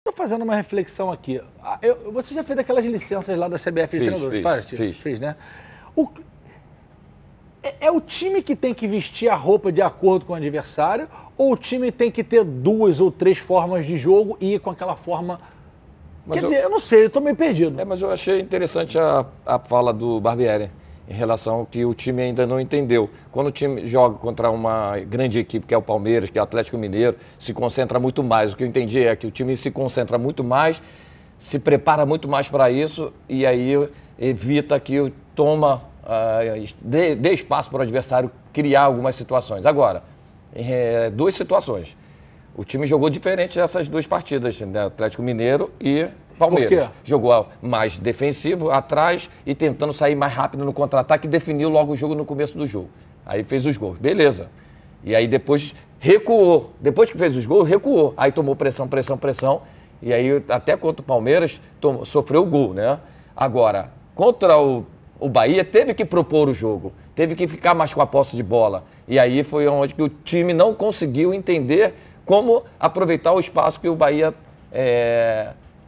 Tô fazendo uma reflexão aqui. Você já fez aquelas licenças lá da CBF de treinadores? Fiz, né? É o time que tem que vestir a roupa de acordo com o adversário ou o time tem que ter 2 ou 3 formas de jogo e ir com aquela forma... Quer dizer, eu não sei, eu tô meio perdido. Mas eu achei interessante a fala do Barbieri em relação ao que o time ainda não entendeu. Quando o time joga contra uma grande equipe, que é o Palmeiras, que é o Atlético Mineiro, se concentra muito mais. O que eu entendi é que o time se concentra muito mais, se prepara muito mais para isso e aí evita que dê espaço para o adversário criar algumas situações. Agora, 2 situações. O time jogou diferente nessas 2 partidas, né? Atlético Mineiro e Palmeiras. Por quê? Jogou mais defensivo, atrás e tentando sair mais rápido no contra-ataque e definiu logo o jogo no começo do jogo. Aí fez os gols, beleza. E aí depois recuou. Depois que fez os gols, recuou. Aí tomou pressão. E aí até contra o Palmeiras sofreu o gol, né? Agora, contra o Bahia teve que propor o jogo. Teve que ficar mais com a posse de bola. E aí foi onde que o time não conseguiu entender como aproveitar o espaço que o Bahia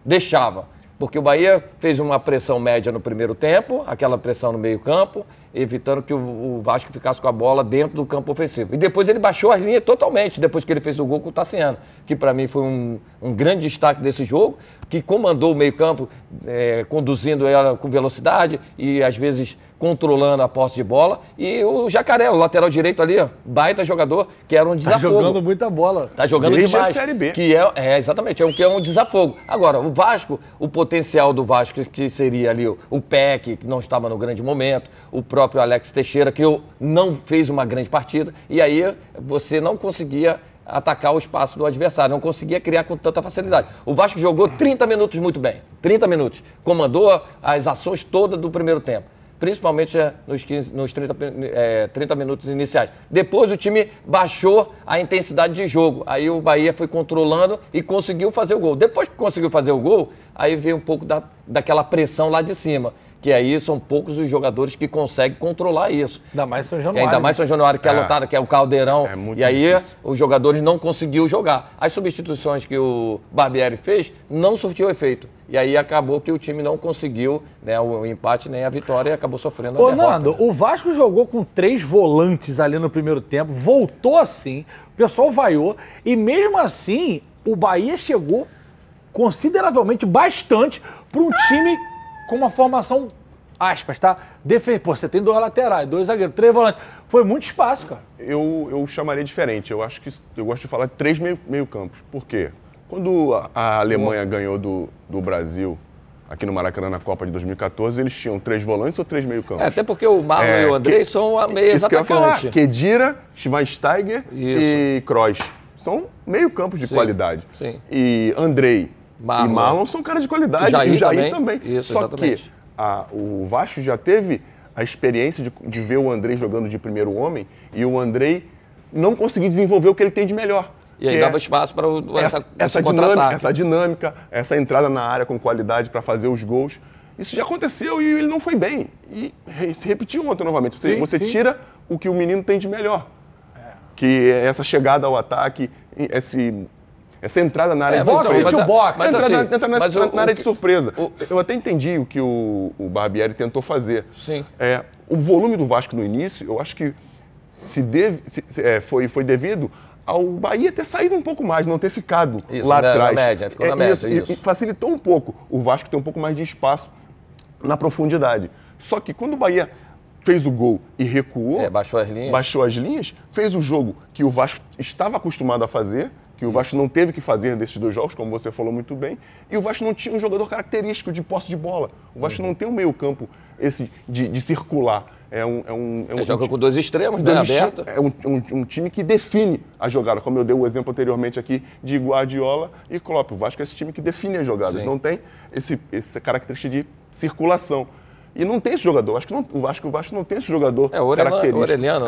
deixava. Porque o Bahia fez uma pressão média no primeiro tempo, aquela pressão no meio-campo, evitando que o Vasco ficasse com a bola dentro do campo ofensivo. E depois ele baixou as linhas totalmente, depois que ele fez o gol com o Tassiano, que para mim foi um grande destaque desse jogo, que comandou o meio-campo, conduzindo ela com velocidade e às vezes controlando a posse de bola. E o Jacaré, o lateral direito ali, baita jogador, que era um desafogo. Tá jogando muita bola. Tá jogando desde demais. a Série B. Que exatamente, que é um desafogo. Agora, o Vasco, o potencial do Vasco, que seria ali o Peck, que não estava no grande momento, o próprio Alex Teixeira, que não fez uma grande partida, e aí você não conseguia atacar o espaço do adversário, não conseguia criar com tanta facilidade. O Vasco jogou 30 minutos muito bem, 30 minutos. Comandou as ações todas do primeiro tempo, principalmente nos 30 minutos iniciais. Depois o time baixou a intensidade de jogo, aí o Bahia foi controlando e conseguiu fazer o gol. Depois que conseguiu fazer o gol, aí veio um pouco daquela pressão lá de cima, que aí são poucos os jogadores que conseguem controlar isso. Ainda mais São Januário. Ainda mais São Januário, que é lotado, que é o Caldeirão. E aí difícil. Os jogadores não conseguiram jogar. As substituições que o Barbieri fez não surtiu efeito. E aí acabou que o time não conseguiu, né, o empate nem a vitória e acabou sofrendo a derrota. Nando, o Vasco jogou com 3 volantes ali no primeiro tempo, voltou assim, o pessoal vaiou, e mesmo assim o Bahia chegou consideravelmente, bastante, para um time com uma formação, aspas, tá? Pô, você tem 2 laterais, 2 zagueiros, 3 volantes. Foi muito espaço, cara. Eu chamaria diferente. Eu acho que eu gosto de falar de 3 meio-campos. Por quê? Quando a Alemanha ganhou do Brasil aqui no Maracanã na Copa de 2014, eles tinham 3 volantes ou 3 meio-campos? Até porque o Marlon e o Andrei são meias atacantes. Isso que eu ia falar. Kedira, Schweinsteiger e Kroos. São meio-campos de qualidade. Sim. E Andrei e Marlon são caras de qualidade. E o Jair também. Isso, Só exatamente. que o Vasco já teve a experiência de ver o Andrei jogando de primeiro homem e o Andrei não conseguir desenvolver o que ele tem de melhor. E aí dava espaço para essa dinâmica, essa entrada na área com qualidade para fazer os gols. Isso já aconteceu e ele não foi bem. E se repetiu ontem novamente. Você tira o que o menino tem de melhor. Que é essa chegada ao ataque, essa entrada na área de surpresa. Na área de surpresa. Eu até entendi o que o Barbieri tentou fazer. Sim. O volume do Vasco no início, eu acho que foi devido ao Bahia ter saído um pouco mais, não ter ficado lá atrás. Ficou na média, e facilitou um pouco o Vasco ter um pouco mais de espaço na profundidade. Só que quando o Bahia fez o gol e recuou, baixou as linhas, fez o jogo que o Vasco estava acostumado a fazer, que o Vasco não teve que fazer desses 2 jogos, como você falou muito bem, e o Vasco não tinha um jogador característico de posse de bola. O Vasco não tem um meio-campo de circular. Joga com 2 extremos, né, aberto. É um time que define a jogada, como eu dei o exemplo anteriormente aqui de Guardiola e Klopp. O Vasco é esse time que define as jogadas, não tem essa característica de circulação. E não tem esse jogador. Acho que o Vasco não tem esse jogador característico. O Orelhano,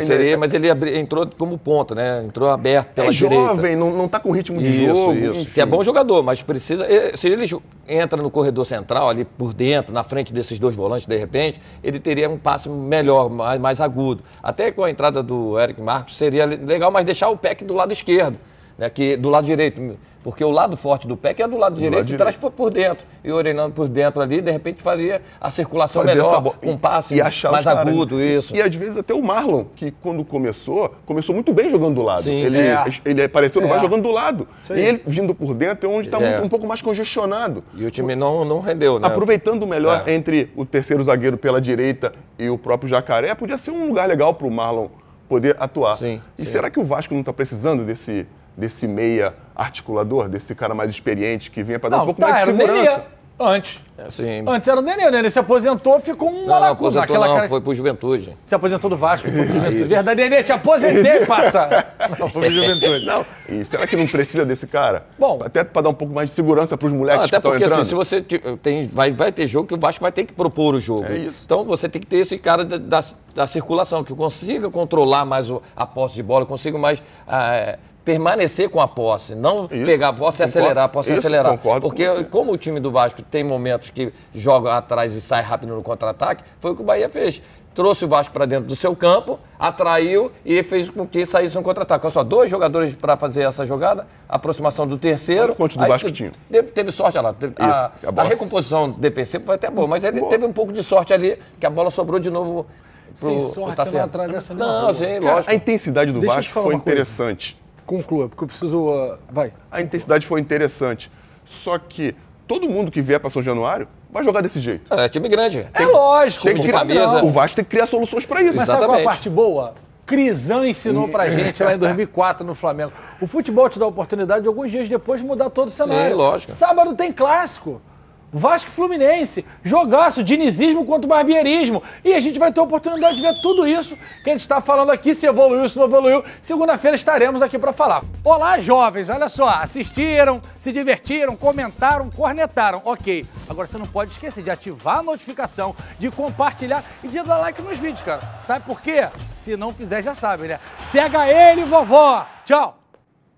seria, mas ele entrou como ponta, né? Entrou aberto pela direita. É jovem, não está com ritmo de jogo. Isso. Que é bom jogador, mas precisa... Se ele entra no corredor central, ali por dentro, na frente desses 2 volantes, de repente, ele teria um passe melhor, mais agudo. Até com a entrada do Eric Marcos seria legal, mas deixar o Peck do lado esquerdo. né? Que do lado direito, porque o lado forte do Peck é do lado direito e traz por dentro. E o Orelhano por dentro ali, de repente fazia a circulação melhor, com um passe mais agudo, isso. E às vezes até o Marlon, que quando começou muito bem jogando do lado. Sim, ele apareceu no Vasco jogando do lado. E ele vindo por dentro é onde está um pouco mais congestionado. E o time não rendeu, né? Aproveitando melhor entre o terceiro zagueiro pela direita e o próprio Jacaré, podia ser um lugar legal para o Marlon poder atuar. Sim. Será que o Vasco não está precisando desse meia articulador, desse cara mais experiente que vinha para dar um pouco mais de segurança? Antes. Assim, Antes era o Nenê. O Nenê se aposentou, ficou um maracuja. Foi pro Juventude. Se aposentou do Vasco, foi pro Juventude. Verdade, Nenê, te aposentei, passa. Não, foi pro Juventude. Não. E será que não precisa desse cara? Bom. Até para dar um pouco mais de segurança para os moleques que estão entrando. Até porque assim, se você vai ter jogo que o Vasco vai ter que propor o jogo. É isso. Então você tem que ter esse cara da circulação, que consiga controlar mais a posse de bola, consiga mais... permanecer com a posse, não pegar a posse e acelerar, porque como o time do Vasco tem momentos que joga atrás e sai rápido no contra-ataque, foi o que o Bahia fez. Trouxe o Vasco para dentro do seu campo, atraiu e fez com que saísse um contra-ataque. Olha só, 2 jogadores para fazer essa jogada, aproximação do terceiro. Olha quanto do Vasco tinha. Teve sorte, olha lá. A recomposição defensiva foi até boa, mas ele teve um pouco de sorte ali, que a bola sobrou de novo. Sem sorte, não atravessa não, sim, lógico. A intensidade do Vasco foi interessante. Conclua, porque eu preciso... Vai. A intensidade foi interessante. Só que todo mundo que vier para São Januário vai jogar desse jeito. É time grande. Lógico. O Vasco tem que criar soluções para isso. Mas sabe qual é a parte boa? Crisan ensinou pra gente lá em 2004 no Flamengo. O futebol te dá a oportunidade de alguns dias depois mudar todo o cenário. Sim, lógico. Sábado tem clássico. Vasco e Fluminense, jogaço, dinizismo contra o barbierismo. E a gente vai ter a oportunidade de ver tudo isso que a gente está falando aqui, se evoluiu, se não evoluiu. Segunda-feira estaremos aqui para falar. Olá, jovens, olha só, assistiram, se divertiram, comentaram, cornetaram. Ok, agora você não pode esquecer de ativar a notificação, de compartilhar e de dar like nos vídeos, cara. Sabe por quê? Se não fizer, já sabe, né? Cega ele, vovó! Tchau!